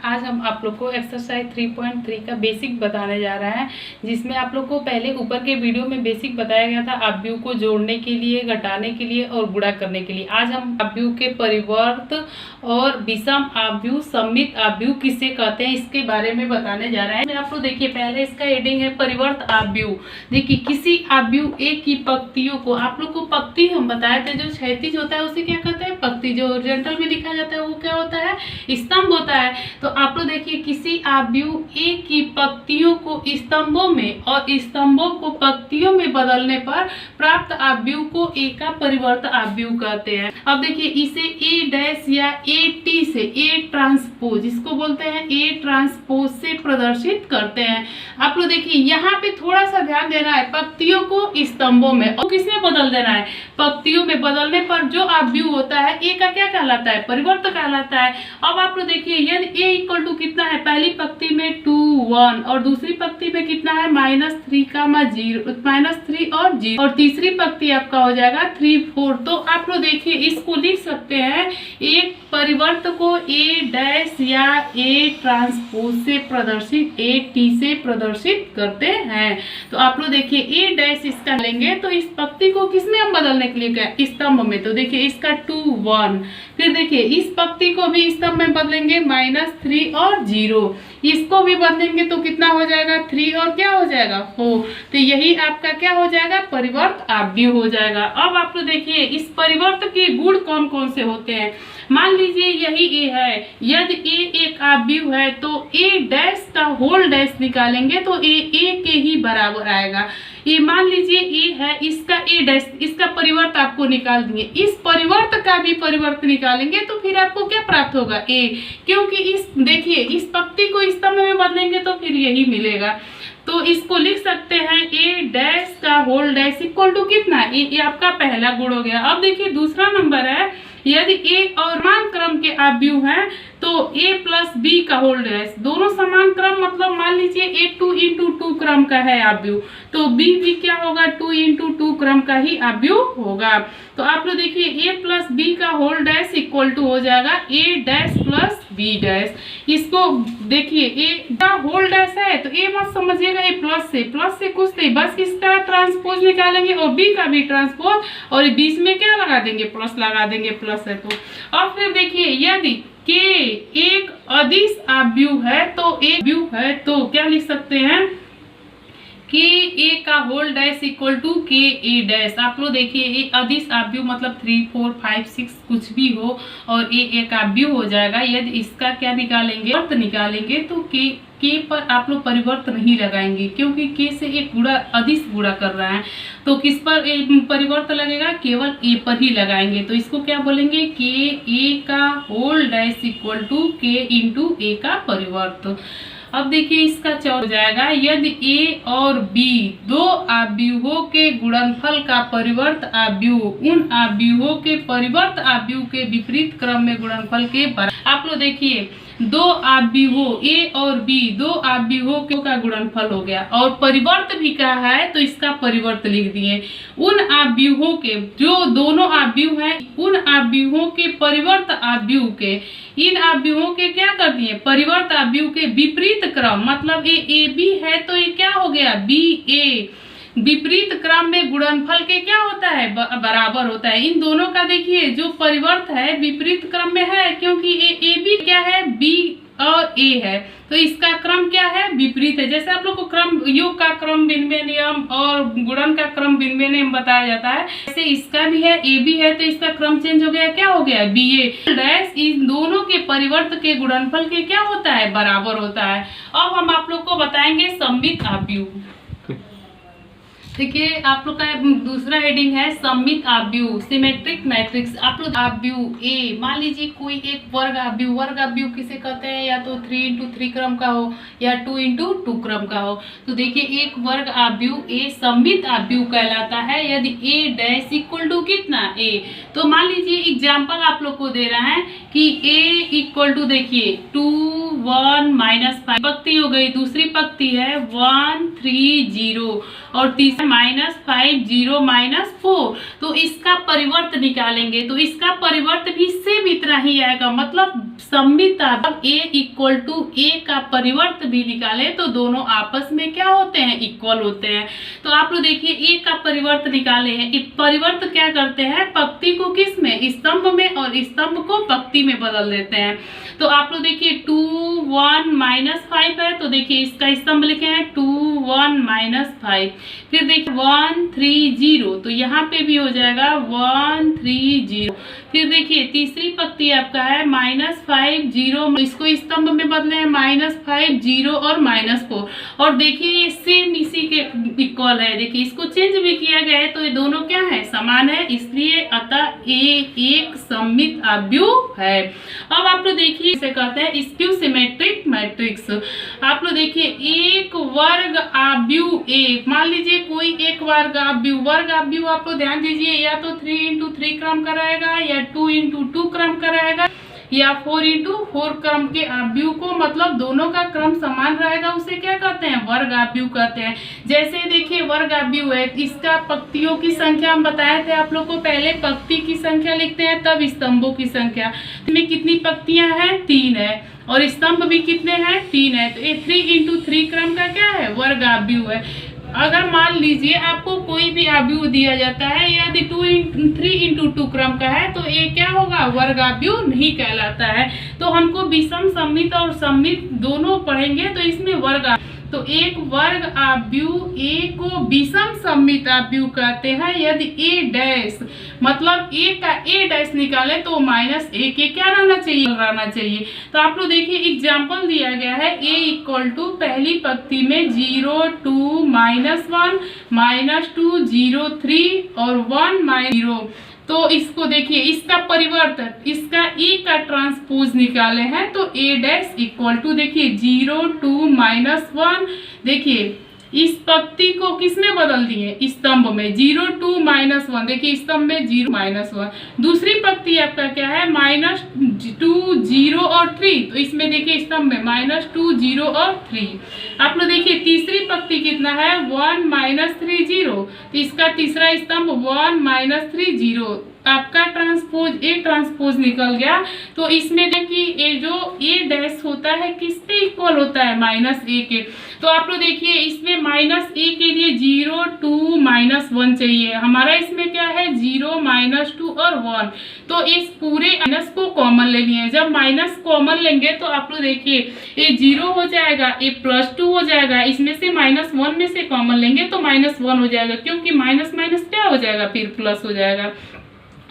आज हम आप लोग को एक्सरसाइज 3.3 का बेसिक बताने जा रहा है, जिसमें आप लोग को पहले ऊपर के वीडियो में बेसिक बताया गया था आव्यूह को जोड़ने के लिए, घटाने के लिए और गुणा करने के लिए। आज हम आव्यूह के परिवर्त और विषम आव्यूह, सममित आव्यूह किसे कहते हैं इसके बारे में बताने जा रहे हैं। आप लोग देखिए, पहले इसका हेडिंग है परिवर्त आव्यूह। देखिए, किसी आव्यूह ए की पंक्तियों को, आप लोग को पंक्ति हम बताए थे, जो क्षैतिज होता है उसे क्या कहते हैं? पंक्ति। जो हॉरिजॉन्टल में लिखा जाता है वो क्या होता है? स्तंभ होता है। तो आप लोग देखिए, किसी आव्यूह ए की पंक्तियों को स्तंभों में और स्तंभों को पंक्तियों में बदलने पर प्राप्त आव्यूह को ए का परिवर्त आव्यूह कहते हैं। अब देखिए, इसे ए डैश या ए टी से, ए ट्रांसपोज, इसको बोलते हैं ए ट्रांसपोज से प्रदर्शित करते हैं। आप लोग देखिए, यहाँ पे थोड़ा सा ध्यान देना है, पंक्तियों को स्तंभों में और किसमें बदल देना है? पंक्तियों में बदलने पर जो आव्यूह होता है ए का क्या कहलाता है? परिवर्त कहलाता है। अब आप लोग देखिए, यदि ए इक्वल टू कितना है? पहली पंक्ति में 2 1 और दूसरी पंक्ति में कितना है? -3 और 0 और तीसरी पंक्ति आपका हो जाएगा 3 4। तो आप लोग देखिए, इसको लिख सकते हैं, एक परिवर्त को ए डैश या ए ट्रांसपोज से प्रदर्शित, ए टी से प्रदर्शित करते हैं। तो आप लोग देखिए, ए डैश इसका लेंगे तो इस पंक्ति को किसमें हम बदलने के लिए क्या? स्तंभ में। तो देखिए, इसका 2 1, फिर देखिए इस पंक्ति को भी स्तंभ में बदलेंगे, -3 और 0, इसको भी बदलेंगे तो कितना हो जाएगा? 3 और क्या हो जाएगा? 4। तो यही आपका क्या हो जाएगा? परिवर्त आव्यूह हो जाएगा। अब आप लोग देखिए, इस परिवर्त के गुण कौन कौन से होते हैं। मान लीजिए यही ए है, यदि ए एक आव्यूह है तो ए डैश का होल डैश निकालेंगे तो ए के ही बराबर आएगा। ये मान लीजिए ए है, इसका ए डैश, इसका परिवर्त आपको निकाल दिए, इस परिवर्त का भी परिवर्त निकालेंगे तो फिर आपको क्या प्राप्त होगा? ए, क्योंकि इस देखिए, इस पंक्ति को स्तंभ में बदलेंगे तो फिर यही मिलेगा। तो इसको लिख सकते हैं, ए डैश का होल डैश इक्वल टू कितना? ये आपका पहला गुण हो गया। अब देखिए, दूसरा नंबर है, यदि ए और समान क्रम के आव्यूह हैं तो a प्लस बी का होल डैश, दोनों समान क्रम, मतलब मान लीजिए a 2 × 2 क्रम का है आव्यूह, तो b भी क्या होगा? 2 × 2 क्रम का ही आव्यूह होगा। तो आप लोग देखिए, a प्लस बी का होल डैश इक्वल टू हो जाएगा a dash plus B dash. इसको देखिए, a का होल डैश है तो a मत समझिएगा, a प्लस से कुछ नहीं, बस इसका ट्रांसपोज निकालेंगे और b का भी ट्रांसपोज, और बीच में क्या लगा देंगे? प्लस लगा देंगे, प्लस है तो। और फिर देखिए, यदि के एक अदिश आव्यूह है तो एक आव्यूह है तो क्या लिख सकते हैं? के ए का होल डैश इक्वल टू के ए डैश। आप लोग देखिए, ए अदिश आव्यूह मतलब 3 4 5 6 कुछ भी हो और ए एक आव्यूह हो जाएगा। यदि इसका क्या निकालेंगे? परिवर्त निकालेंगे तो के पर आप लोग परिवर्त नहीं लगाएंगे, क्योंकि के से एक गुणा, अदिश गुणा कर रहा है, तो किस पर परिवर्त लगेगा? केवल ए पर ही लगाएंगे। तो इसको क्या बोलेंगे? के ए का होल डैश इक्वल टू के इंटू ए का परिवर्त। अब देखिए, इसका चौथा हो जाएगा, यदि ए और बी दो आव्यूहों के गुणनफल का परिवर्त आव्यूह उन आव्यूहों के परिवर्त आव्यूह के विपरीत क्रम में गुणनफल के बराबर। आप लोग देखिए, दो आव्यूहों ए और बी, दो आव्यूहों का गुणनफल हो गया और परिवर्त भी कहा है तो इसका परिवर्त लिख दिए। उन आव्यूहों के, जो दोनों आव्यूह हैं, उन आव्यूहों के परिवर्त आव्यूह के, इन आव्यूहों के क्या कर दिए? परिवर्त आव्यूह के विपरीत क्रम, मतलब ए बी है तो ये क्या हो गया? बी ए। विपरीत क्रम में गुणनफल के क्या होता है? बराबर होता है। इन दोनों का देखिए, जो परिवर्त है विपरीत क्रम में है, क्योंकि ए बी क्या है? बी और ए है, तो इसका क्रम क्या है? विपरीत है। जैसे आप लोग को क्रम, योग का क्रम विनिमय नियम और गुणन का क्रम विनिमय नियम बताया जाता है, जैसे इसका भी है, ए बी है तो इसका क्रम चेंज हो गया, क्या हो गया? बी ए डैश। इन दोनों के परिवर्त के गुणनफल के क्या होता है? बराबर होता है। अब हम आप लोग को बताएंगे सममित आव्यूह। देखिए, आप लोग का दूसरा हेडिंग है सममित आव्यूह, सिमेट्रिक मैट्रिक्स। आप लोग आव्यूह ए, मान लीजिए कोई एक वर्ग आव्यूह किसे कहते हैं? या तो 3 × 3 क्रम का हो या 2 × 2 क्रम का हो। तो देखिए, एक वर्ग आव्यूह ए सममित आव्यूह कहलाता है यदि ए डैश इक्वल टू कितना? ए। तो मान लीजिए एग्जाम्पल आप लोग को दे रहा है कि ए इक्वल टू, देखिए 2 1 -5 पंक्ति हो गई, दूसरी पंक्ति है 1 3 0 और तीसरा -5 0 -4, तो इसका परिवर्त निकालेंगे तो इसका परिवर्त भी सेम इतना ही आएगा, मतलब सममित अब a इक्वल टू a का परिवर्त भी निकाले तो दोनों आपस में क्या होते हैं, इक्वल होते हैं। तो आप लोग देखिए a का परिवर्त निकाले हैं, परिवर्त क्या करते हैं, पंक्ति को किस में, स्तंभ में, और स्तंभ को पंक्ति में बदल देते हैं। तो आप लोग देखिए 2 1 -5 है, तो देखिए इसका स्तंभ लिखे हैं 2 1 -5, फिर देखिए 1 3 0, तो यहाँ पे भी हो जाएगा 1 3 0। फिर देखिए तीसरी पंक्ति आपका है -5 0, इसको स्तंभ में बदले हैं -5 0 और -4, और देखिए ये सेम इसी के इक्वल है। देखिए इसको चेंज भी किया गया है तो ये दोनों क्या है, समान है, इसलिए अतः ए एक सममित आव्यूह है। अब आप लोग देखिए इसे कहते हैं स्क्यू सिमेट्रिक मैट्रिक्स। आप लोग देखिए एक वर्ग आव्यूह ए, मान लीजिए कोई एक वर्ग आव्यूह आप लोग ध्यान दीजिए, या तो 3x3 क्रम का रहेगा, या 2x2 क्रम का रहेगा, या 4x4 क्रम के आव्यूह को, मतलब दोनों का क्रम समान रहेगा, उसे क्या कहते हैं, वर्ग आव्यूह कहते हैं। जैसे देखिए वर्ग आव्यूह है, इसका पंक्तियों की संख्या हम बताए थे आप लोग को, पहले पंक्ति की संख्या लिखते हैं तब स्तंभों की संख्या। इसमें कितनी पंक्तियां हैं, 3 है, और स्तंभ भी कितने हैं, 3 है, तो ये 3x3 क्रम का क्या है, वर्ग आव्यूह है। अगर मान लीजिए आपको कोई भी आव्यूह दिया जाता है, यदि 3x2 क्रम का है, तो ये क्या होगा, वर्ग आव्यूह नहीं कहलाता है। तो हमको विषम सममित और सममित दोनों पढ़ेंगे, तो इसमें वर्ग, तो एक वर्ग आव्यूह ए को विषम सममित आव्यूह कहते हैं यदि ए डैश, मतलब ए का ए डैश निकाले तो -a के क्या रहना चाहिए। तो आप लोग देखिए एग्जाम्पल दिया गया है, a इक्वल टू पहली पंक्ति में 0 2 -1 -2 0 3 और 1 0, तो इसको देखिए इसका परिवर्तन, इसका e का ट्रांसपोज निकाले हैं तो a डैश इक्वल टू देखिए 0 2 -1, देखिए इस पंक्ति को किसमें बदल दिए, स्तंभ में 0 2 -1, देखिए स्तंभ में 0 -1। दूसरी पंक्ति आपका क्या है, -2 0 और 3, तो इसमें देखिए स्तंभ में -2 0 और 3। आप लोग देखिए तीसरी पंक्ति कितना है, 1 -3 0, तो इसका तीसरा स्तंभ 1 -3 0, आपका ट्रांसपोज ए ट्रांसपोज निकल गया। तो इसमें देखिए ये जो ए डैश होता है किसके इक्वल होता है, -a के। तो आप लोग देखिए इसमें -a के लिए 0 2 -1 चाहिए, हमारा इसमें क्या है 0 -2 और 1, तो इस पूरे माइनस को कॉमन ले लिए। जब माइनस कॉमन लेंगे तो आप लोग देखिए ये 0 हो जाएगा, ये +2 हो जाएगा, इसमें से -1 में से कॉमन लेंगे तो -1 हो जाएगा, क्योंकि माइनस माइनस क्या हो जाएगा, फिर प्लस हो जाएगा।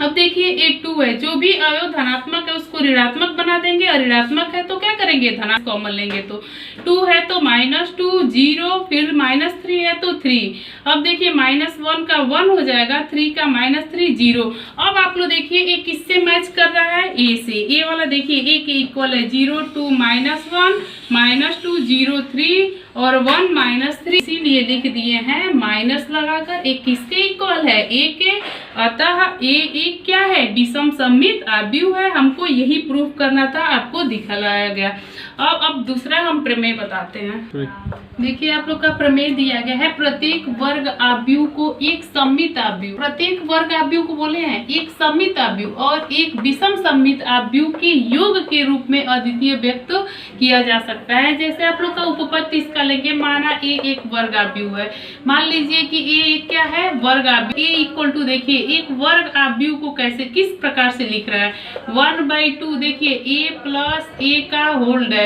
अब देखिए ये 2 है, जो भी अवयव धनात्मक है उसको ऋणात्मक बना देंगे, और ऋणात्मक है तो क्या करेंगे, धनात्मक कॉमन लेंगे। तो 2 है तो -2 0, फिर -3 है तो 3। अब देखिए -1 का 1 हो जाएगा, 3 का -3 0। अब आप लोग देखिए ये किससे मैच कर रहा है, ए से। ए वाला देखिए ए के इक्वल है 0 2 -1 -2 0 3 और 1 -3, इसीलिए लिख दिए हैं माइनस लगाकर। एक किसके इक्वल है, ए के, अतः ए एक क्या है, विषम सममित आव्यूह है। हमको यही प्रूफ करना था, आपको दिखलाया गया। अब दूसरा हम प्रमेय बताते हैं। देखिए आप लोग का प्रमेय दिया गया है, प्रत्येक वर्ग आव्यूह को एक सममित आव्यूह, प्रत्येक वर्ग आव्यूह को बोले हैं एक सममित आव्यूह और एक विषम सममित आव्यूह के योग के रूप में अद्वितीय व्यक्त किया जा सकता है। जैसे आप लोग का उपपत्ति इसका लेंगे, माना ए एक वर्ग आव्यूह है, मान लीजिए कि ए क्या है, वर्ग आव्यूह। ए इक्वल टू देखिए एक वर्ग आव्यूह को कैसे किस प्रकार से लिख रहा है, 1/2 देखिए a प्लस a का होल डैश,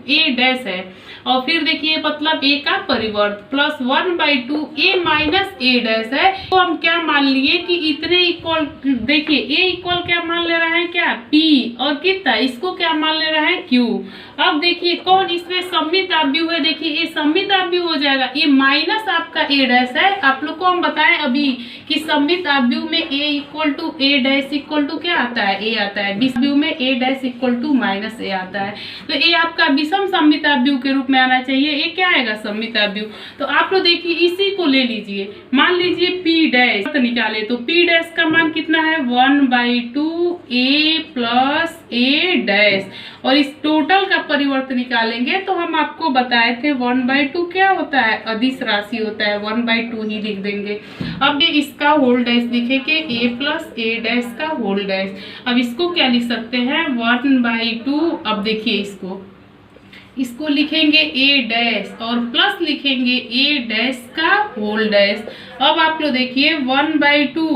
a डैश है, और फिर देखिए मतलब a का परिवर्त plus 1/2 a minus a dash है। तो हम क्या मान लिए कि इतने इक्वल, देखिए a इक्वल क्या मान ले रहा है, क्या p, और कितना इसको क्या मान ले रहा है q। अब देखिए कौन इसमें सममित आव्यूह है, देखिए ये सममित आव्यूह हो जाएगा, ये माइनस आपका a डैश है। आप लोग को हम बताएं अभी कि सममित आव्यूह में a equal to a dash equal to क्या आता है, a आता है। विषम आव्यूह में a dash equal to -a आता है, तो ये आपका विषम सममित आव्यूह के रूप में आना चाहिए। ये क्या आएगा, सममित आव्यूह। तो आप लोग देखिए इसी को ले लीजिए, मान लीजिए p डैश तो निकाले, तो p डैश का मान कितना है, 1/2 a प्लस a डैश, और इस टोटल का परिवर्त निकालेंगे तो हम आपको बताए थे 1/2 क्या होता है, अदिश राशि होता है, 1/2 ही लिख देंगे। अब ये इसका होल डैश लिखेंगे a प्लस a डैश का होल डैश। अब इसको क्या लिख सकते हैं 1/2। अब देखिए इसको लिखेंगे a डैश और प्लस लिखेंगे a डैश का होल डैश। अब आप लोग देखिए 1/2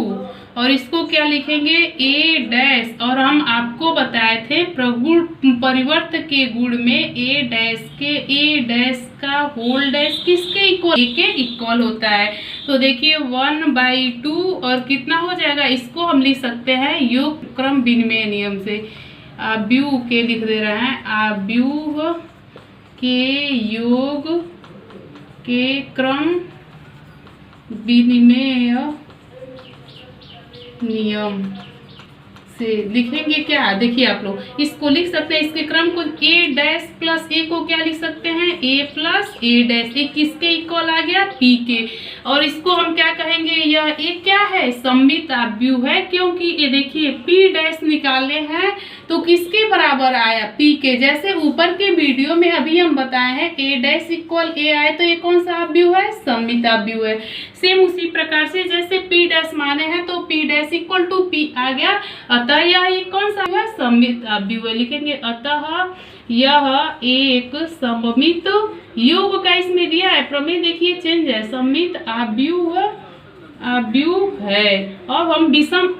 और इसको क्या लिखेंगे a डैश, और हम आपको बताए थे प्रगुण परिवर्त के गुण में a डैश का होल डैश किसके इक्वल, a के इक्वल होता है। तो देखिए 1/2 और कितना हो जाएगा, इसको हम लिख सकते हैं योग क्रम विनिमय नियम से। आव्यूह के लिख दे रहे हैं, आव्यूह के योग के क्रम विनिमय नियम से लिखेंगे क्या, देखिए आप लोग इसको लिख सकते हैं, इसके क्रम को a डैश प्लस a को क्या लिख सकते हैं a प्लस a डैश। ये किसके इक्वल आ गया p के, और इसको हम क्या कहेंगे, यह एक क्या है सममित आव्यूह है, क्योंकि ये देखिए p डैश निकाले हैं तो किसके बराबर आया p के। जैसे ऊपर के वीडियो में अभी हम बताए हैं a डैश इक्वल a आए तो ये कौन सा आव्यूह है, सममित आव्यूह है। सेम उसी प्रकार से जैसे p डैश माने हैं तो p dash equal to p आ गया, अतः यह एक कौन सा है सममित आव्यूह लिखेंगे। अतः यह एक सममित योग का इसमें दिया है, प्रमेय देखिए चेंज है, सममित आव्यूह है। अब हम विषम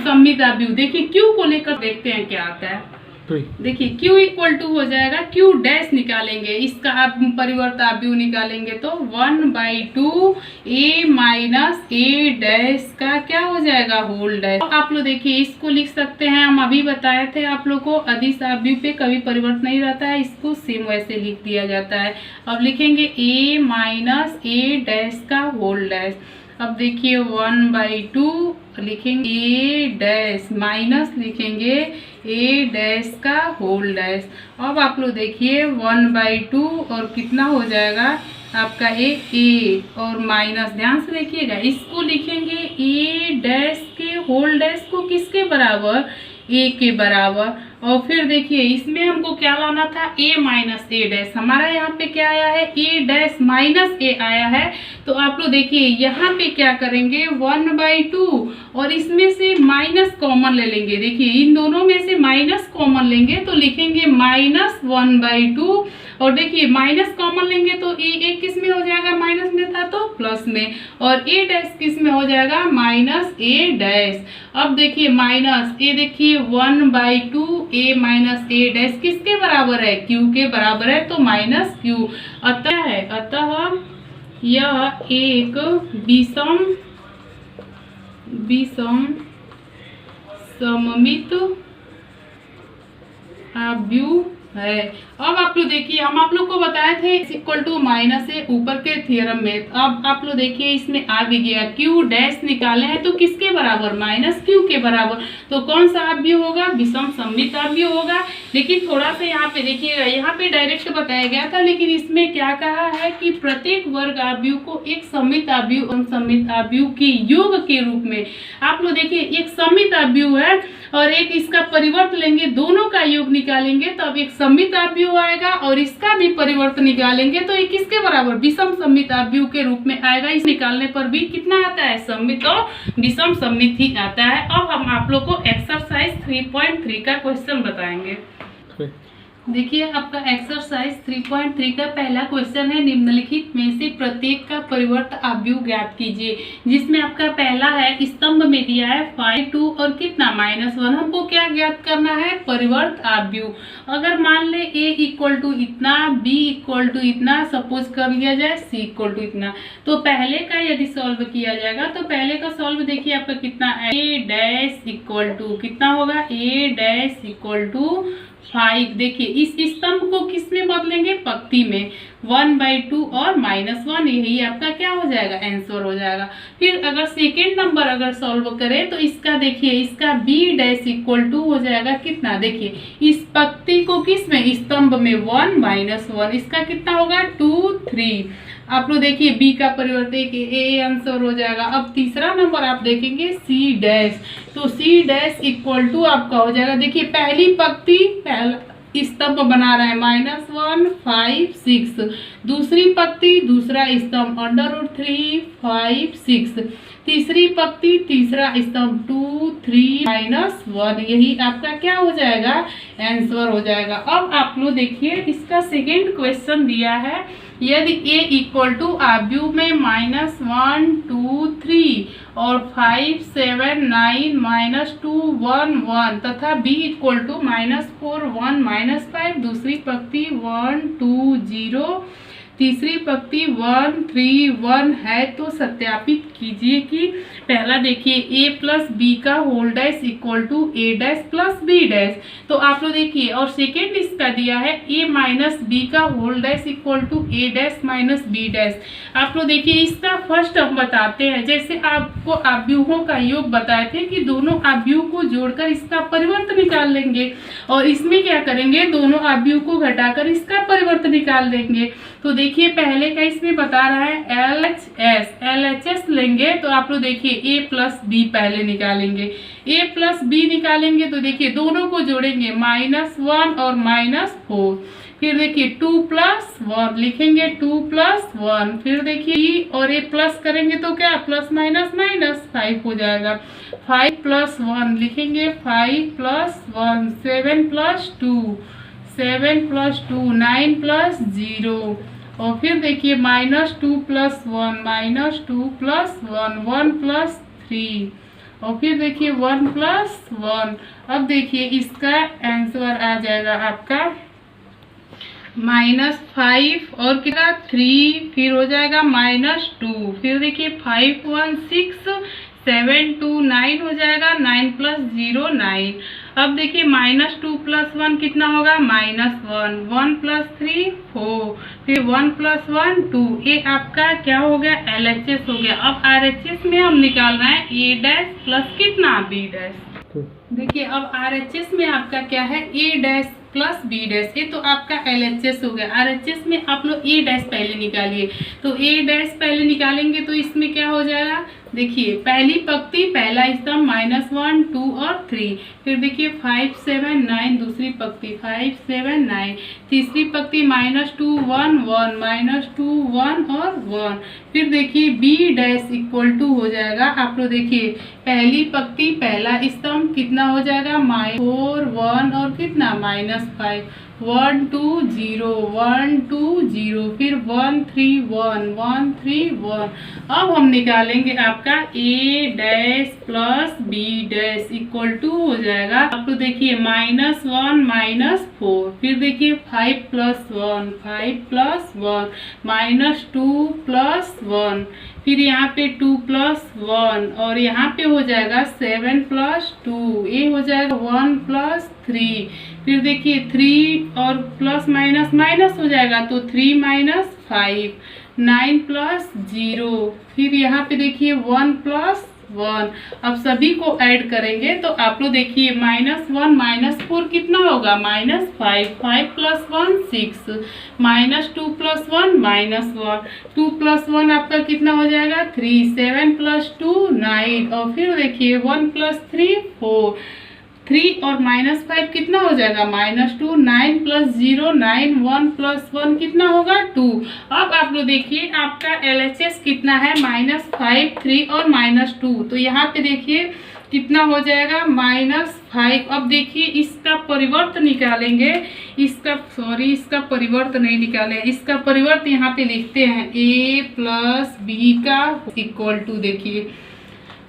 सममित आव्यूह देखिए q को लेकर देखते हैं क्या आता है। देखिए q इक्वल टू हो जाएगा q डैश निकालेंगे, इसका आप परिवर्त आव्यूह निकालेंगे तो 1/2 a माइनस a डैश का क्या हो जाएगा होल डैश। आप लोग देखिए इसको लिख सकते हैं, हम अभी बताए थे आप लोग को अदिश आव्यूह पे कभी परिवर्त नहीं रहता है, इसको सेम वैसे लिख दिया जाता है। अब लिखेंगे a माइनस a डैश का होल डैश। अब देखिए 1/2 लिखेंगे a डैश माइनस लिखेंगे a डैश का होल डैश। अब आप लोग देखिए 1/2 और कितना हो जाएगा आपका a और माइनस, ध्यान से देखिएगा इसको लिखेंगे a डैश के होल डैश को किसके बराबर, a के बराबर। और फिर देखिए इसमें हमको क्या लाना था a माइनस a डैश, हमारा यहाँ पे क्या आया है a डैश माइनस a आया है। तो आप लोग देखिए यहाँ पे क्या करेंगे 1/2 और इसमें से माइनस कॉमन ले लेंगे। देखिए इन दोनों में से माइनस कॉमन लेंगे तो लिखेंगे -1/2, और देखिए माइनस कॉमन लेंगे तो a किस में हो जाएगा, माइनस में था तो प्लस में, और a डैश किस में हो जाएगा माइनस a डैश। अब देखिए माइनस a, देखिए 1/2 a माइनस a डैश किसके बराबर है, q के बराबर है, तो माइनस q। अतः यह एक विषम सममित आव्यूह है। अब आप लोग देखिए हम आप लोग को बताए थे इक्वल टू माइनस ए ऊपर के थ्योरम में। अब आप लोग देखिए इसमें आ भी गया q डैश निकाले हैं तो किसके बराबर, माइनस q के बराबर। तो कौन सा आव्यूह होगा, विषम सममित आव्यूह होगा। लेकिन थोड़ा सा यहाँ पे देखिएगा, यहाँ पे डायरेक्ट बताया गया था, लेकिन इसमें क्या कहा है कि प्रत्येक वर्ग आव्यूह को एक सममित आव्यूह और सममित आव्यूह के योग के रूप में। आप लोग देखिए एक सममित आव्यूह है और एक इसका परिवर्त लेंगे, दोनों का योग निकालेंगे तब एक सममित आव्यूह आएगा, और इसका भी परिवर्त निकालेंगे तो ये किसके बराबर, विषम सममित आव्यूह के रूप में आएगा। इस निकालने पर भी कितना आता है, सममित और विषम सममित ही आता है। अब हम आप लोग को एक्सरसाइज 3.3 का क्वेश्चन बताएंगे। देखिए आपका एक्सरसाइज 3.3 का पहला क्वेश्चन है, निम्नलिखित में से प्रत्येक का परिवर्त आव्यूह ज्ञात कीजिए। जिसमें आपका पहला है स्तंभ में दिया है 5 2 और कितना -1। हमको क्या ज्ञात करना है, परिवर्त आव्यूह। अगर मान ले a इक्वल टू इतना, b इक्वल टू इतना, सपोज कर लिया जाए c इक्वल टू इतना, तो पहले का यदि सॉल्व किया जाएगा तो पहले का सॉल्व देखिए आपका कितना है, a डैश इक्वल टू कितना होगा, a डैश इक्वल टू 5। देखिए इस स्तंभ को किस में बदलेंगे, पंक्ति में, 1/2 और -1, यही आपका क्या हो जाएगा, आंसर हो जाएगा। फिर अगर सेकेंड नंबर अगर सॉल्व करें तो इसका देखिए इसका b डैश इक्वल टू हो जाएगा कितना, देखिए इस पंक्ति को किस में, स्तंभ में 1 -1, इसका कितना होगा 2 3। आप लोग देखिए b का परिवर्तन a आंसर हो जाएगा। अब तीसरा नंबर आप देखेंगे c डैश, तो c डैश इक्वल टू आपका हो जाएगा, देखिए पहली पंक्ति स्तंभ बना रहे हैं, -1 5 6। दूसरी पंक्ति दूसरा स्तंभ √3 5 6। तीसरी पंक्ति तीसरा स्तंभ 2 3 -1। यही आपका क्या हो जाएगा, आंसर हो जाएगा। अब आप लोग देखिए इसका सेकेंड क्वेश्चन दिया है, यदि a इक्वल टू आव्यूह में -1 2 3 और 5 7 9 -2 1 1 तथा b इक्वल टू -4 1 -5, दूसरी पंक्ति 1 2 0, तीसरी पंक्ति 1 3 1 है, तो सत्यापित कीजिए कि पहला देखिए a प्लस बी का whole dash equal to a dash plus B dash. तो आप लोग देखिए, और सेकेंड इसका दिया है a माइनस बी का whole dash equal to a dash minus B dash. आप लोग देखिए इसका फर्स्ट हम बताते हैं, जैसे आपको आव्यूहों का योग बताए थे कि दोनों आव्यूह को जोड़कर इसका परिवर्त निकाल लेंगे, और इसमें क्या करेंगे, दोनों आव्यूह को घटाकर इसका परिवर्त निकाल देंगे। तो देखिए पहले का इसमें बता रहा है LHS लेंगे, तो आप लोग देखिए a प्लस बी पहले निकालेंगे, a प्लस बी निकालेंगे तो देखिए दोनों को जोड़ेंगे -1 और -4, फिर देखिए 2 प्लस 1 लिखेंगे 2 प्लस 1, फिर देखिए और a प्लस करेंगे तो क्या प्लस माइनस माइनस 5 हो जाएगा, 5 प्लस 1 लिखेंगे 5 प्लस 1, 7 प्लस 2 7 प्लस 2 9 प्लस 0, और फिर देखिए -2 प्लस 1 -2 प्लस 1 1 प्लस 3, और फिर देखिए 1 प्लस 1। अब देखिए इसका आंसर आ जाएगा आपका -5 और कितना 3, फिर हो जाएगा -2, फिर देखिए 5 1 6 7 2 9 हो जाएगा, 9 प्लस 0 9। अब देखिए -2 प्लस 1 कितना होगा, -1, 1 प्लस 3 4, फिर 1 प्लस 1 2। ये आपका क्या हो गया, LHS हो गया। अब RHS में हम निकाल रहे हैं a डैश प्लस कितना b डैश। देखिए अब RHS में आपका क्या है, a dash plus B dash, ये तो आपका LHS हो गया। RHS में आप लोग a डैश पहले निकालिए, तो a डैश पहले निकालेंगे तो इसमें क्या हो जाएगा, देखिए पहली पंक्ति पहला स्तंभ -1 2 और 3, फिर देखिए 5 7 9 दूसरी पंक्ति 5 7 9, तीसरी पंक्ति -2 1 1 -2 1 और 1, फिर देखिए b डैश इक्वल टू हो जाएगा, आप लोग देखिए पहली पंक्ति पहला स्तंभ कितना हो जाएगा, -4 1 और कितना -5, 1 2 0 1 2 0, फिर 1 3 1 1 3 1। अब हम निकालेंगे आपका a dash plus b dash equal to हो जाएगा, आप तो देखिए -1 -4, फिर देखिए 5 प्लस 1 5 प्लस 1 -2 प्लस 1, फिर यहाँ पे 2 प्लस 1, और यहाँ पे हो जाएगा 7 प्लस 2, ये हो जाएगा 1 प्लस 3, फिर देखिए 3 और प्लस माइनस माइनस हो जाएगा तो 3 - 5, 9 प्लस 0, फिर यहाँ पे देखिए 1 प्लस 1। अब सभी को ऐड करेंगे तो आप लोग देखिए -1 -4 कितना होगा, -5, 5 प्लस 1 6, -2 प्लस 1 -1, 2 प्लस 1 आपका कितना हो जाएगा 3, 7 प्लस 2 9, और फिर देखिए 1 प्लस 3 4, 3 और -5 कितना हो जाएगा -2, 9 प्लस 0 9, 1 प्लस 1 कितना होगा 2। अब आप लोग देखिए आपका LHS कितना है -5 3 और -2, तो यहाँ पे देखिए कितना हो जाएगा -5। अब देखिए इसका परिवर्त निकालेंगे, इसका परिवर्त नहीं निकाले, इसका परिवर्त यहाँ पे लिखते हैं a प्लस बी का इक्वल टू, देखिए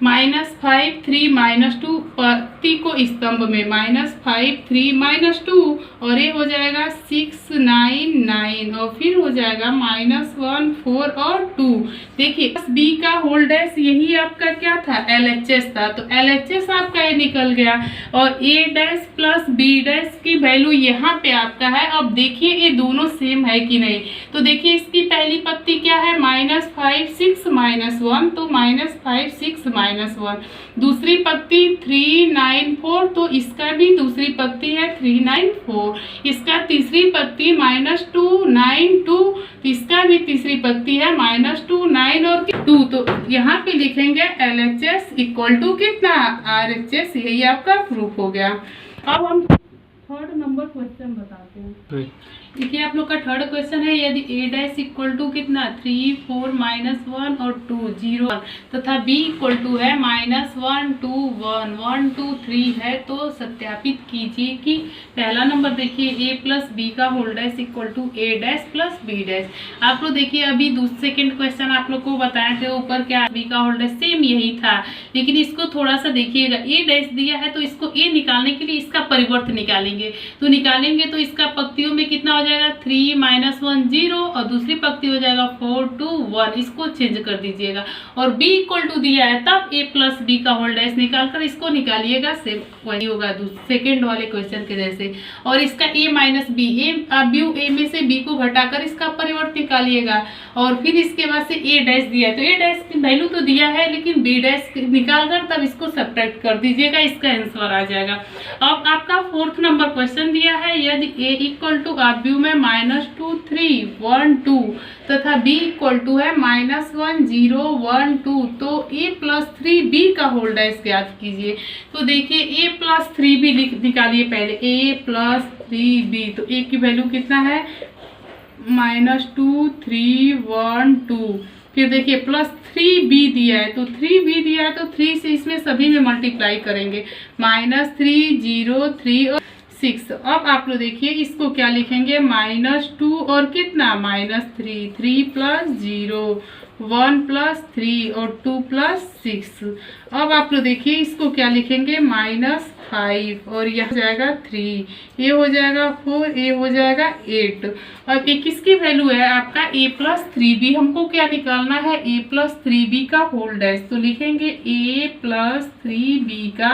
-5 3 -2 पंक्ति को स्तंभ में -5 3 -2, और ये हो जाएगा 6 9 9, और फिर हो जाएगा -1 4 और 2। देखिए b का होल डैश यही आपका क्या था, LHS था, तो LHS आपका ये निकल गया, और a dash plus b dash की वैल्यू यहाँ पे आपका है। अब देखिए ये दोनों सेम है कि नहीं, तो देखिए इसकी पहली पंक्ति क्या है -5 6 -1, तो -5 6 -1, दूसरी पंक्ति 3 9 4, तो इसका भी दूसरी पंक्ति है 3 9 4, इसका तीसरी पंक्ति -2 9 2, इसका भी तीसरी पंक्ति है -2 9 और 2, तो यहाँ पे लिखेंगे LHS इक्वल टू कितना RHS, यही आपका प्रूफ हो गया। अब हम थर्ड नंबर क्वेश्चन बताते हैं। देखिए आप लोग का थर्ड क्वेश्चन है, यदि ए डैश इक्वल टू कितना 3 4 -1 और 2 0 तथा बी इक्वल टू है -1 2 1 1 2 3 है तो सत्यापित कीजिए कि पहला नंबर देखिए ए प्लस बी का whole dash equal to A dash plus B dash. आप लोग देखिए अभी सेकेंड क्वेश्चन आप लोग को बताए थे ऊपर क्या बी का होल डैश सेम यही था, लेकिन इसको थोड़ा सा देखिएगा, ए डैश दिया है तो इसको ए निकालने के लिए इसका परिवर्त निकालेंगे, तो निकालेंगे तो इसका पंक्तियों में कितना हो जाएगा 3 -1 0 और दूसरी पंक्ति हो जाएगा 4 2 1, इसको चेंज कर दीजिएगा। और b इक्वल टू दिया है तब a प्लस बी का होल डैश निकालकर इसको निकालिएगा, सेम वही होगा सेकेंड वाले क्वेश्चन के जैसे। और इसका a माइनस बी, a में से b को घटाकर इसका परिवर्त निकालिएगा। और फिर इसके बाद से a डैश दिया है तो a डैश की वैल्यू तो दिया है लेकिन b डैश निकालकर तब इसको सब्ट्रैक्ट कर दीजिएगा, इसका आंसर आ जाएगा। अब आपका फोर्थ नंबर क्वेश्चन दिया है, यदि a इक्वल टू आप व्यू में -2 3 1 2 तथा b इक्वल टू है -1 0 1 2 तो a प्लस 3b का होल डैश ज्ञात कीजिए। तो देखिए a प्लस 3b निकालिए पहले, a प्लस 3b तो a की वैल्यू कितना है -2 3 1 2, फिर देखिए प्लस 3b दिया है तो 3b दिया है तो 3 से इसमें सभी में मल्टीप्लाई करेंगे, -3 0 3 और 6। अब आप लोग देखिए इसको क्या लिखेंगे -2 और कितना -3 3 प्लस 0 1 प्लस 3 और 2 प्लस 6। अब आप लोग देखिए इसको क्या लिखेंगे -5 और यह हो जाएगा 3, ये हो जाएगा 4, ये हो जाएगा 8। अब ये किसकी वैल्यू है आपका a प्लस 3b, हमको क्या निकालना है a प्लस 3b का होल डैश, तो लिखेंगे a प्लस 3b का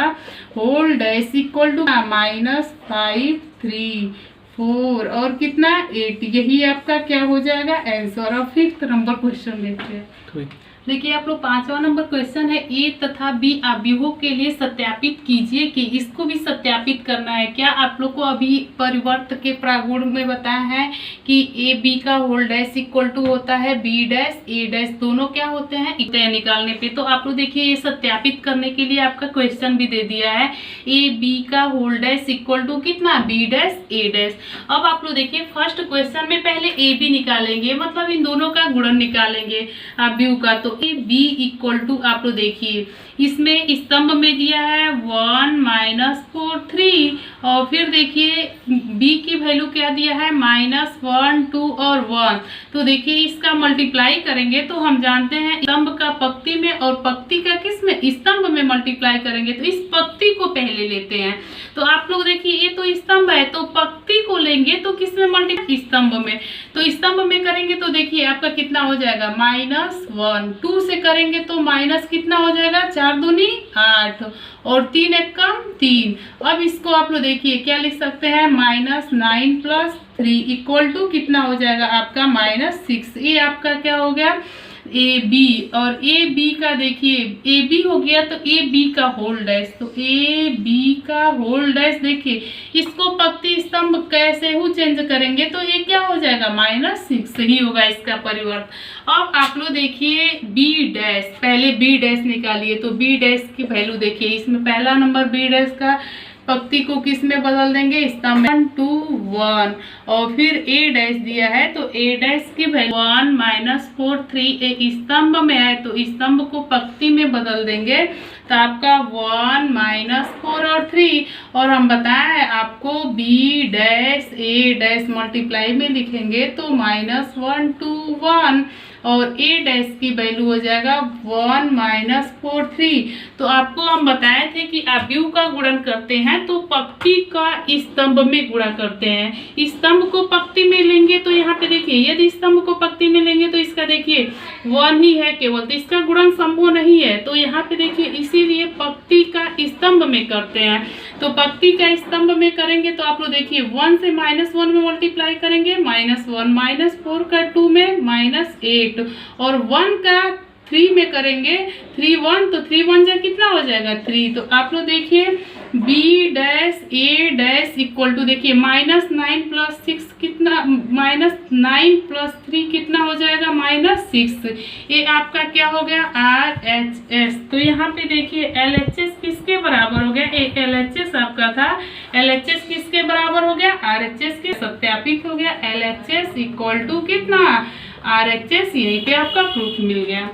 होल डैश इक्वल टू -5 3 4 और कितना 8, यही आपका क्या हो जाएगा आंसर। और फिफ्थ नंबर क्वेश्चन देखते हैं। देखिए आप लोग पांचवा नंबर क्वेश्चन है, ए तथा बी अवयवों के लिए सत्यापित कीजिए कि इसको भी सत्यापित करना है। क्या आप लोग को अभी परिवर्त के प्रागुण में बताया है कि ए बी का होल डैश इक्वल टू होता है बी डैश ए डैश, दोनों क्या होते हैं इतने निकालने पे। तो आप लोग देखिए ये सत्यापित करने के लिए आपका क्वेश्चन भी दे दिया है, ए बी का होल डैश इक्वल टू कितना बी डैश ए डैश। अब आप लोग देखिए फर्स्ट क्वेश्चन में पहले ए बी निकालेंगे, मतलब इन दोनों का गुणन निकालेंगे अवयव का। तो b इक्वल टू आप लोग देखिए इसमें स्तंभ में दिया है 1 -4 3 और फिर देखिए b की वैल्यू क्या दिया है -1 2 और 1। तो देखिए इसका मल्टीप्लाई करेंगे तो हम जानते हैं स्तंभ का पंक्ति में और पंक्ति का किस में स्तंभ में मल्टीप्लाई करेंगे, तो इस पंक्ति को पहले लेते हैं। तो आप लोग देखिए ये तो स्तंभ है तो पंक्ति को लेंगे तो किस में मल्टीप्लाई स्तंभ में, तो स्तंभ में करेंगे तो देखिए आपका कितना हो जाएगा -1 2 से करेंगे तो माइनस कितना हो जाएगा 4 दूनी 8 और 3 एक कम 3। अब इसको आप लोग देखिए क्या लिख सकते हैं -9 प्लस 3 इक्वल टू कितना हो जाएगा आपका -6। ये आपका क्या हो गया ए बी, और ए बी का देखिए ए बी हो गया तो ए बी का होल डैश, तो ए बी का होल डैश देखिए इसको पंक्ति स्तंभ कैसे हूँ चेंज करेंगे तो ये क्या हो जाएगा -6 ही होगा इसका परिवर्त। अब आप लोग देखिए बी डैश, पहले बी डैश निकालिए तो बी डैश की वैल्यू देखिए इसमें पहला नंबर बी डैश का पंक्ति को किस में बदल देंगे स्तंभ 1 2 1 और फिर ए डैश दिया है तो ए डैश की वैल्यू 1 -4 3 एक स्तंभ में है तो स्तंभ को पंक्ति में बदल देंगे तो आपका 1 -4 और 3 और हम बताया है आपको B dash A dash multiply में लिखेंगे तो -1 2 1 और ए डैश की वैल्यू हो जाएगा 1 -4 3। तो आपको हम बताए थे कि अवयव का गुणन करते हैं तो पंक्ति का स्तंभ में गुणा करते हैं। स्तंभ को पंक्ति में लेंगे तो यहाँ पे देखिए यदि स्तंभ को पंक्ति में लेंगे तो इसका देखिए 1 ही है केवल, तो इसका गुणन संभव नहीं है। तो यहाँ पे देखिए इसीलिए पंक्ति का स्तंभ में करते हैं। तो पंक्ति का स्तंभ में करेंगे तो आप लोग देखिए 1 से -1 में मल्टीप्लाई करेंगे -1 -4 का 2 में -8 और 1 का 3 में करेंगे 3 1 तो 3 1 जा कितना हो जाएगा 3। तो आप लोग देखिए B dash A dash equal to देखिए -9 प्लस 6 कितना -9 प्लस 3 कितना हो जाएगा -6। ये आपका क्या हो गया RHS। तो यहाँ पे देखिए LHS किसके बराबर हो गया LHS आपका बोला था LHS किसके बराबर हो गया, RHS के, सत्यापित हो गया LHS इक्वल टू कितना RHS, यहीं पे आपका प्रूफ मिल गया।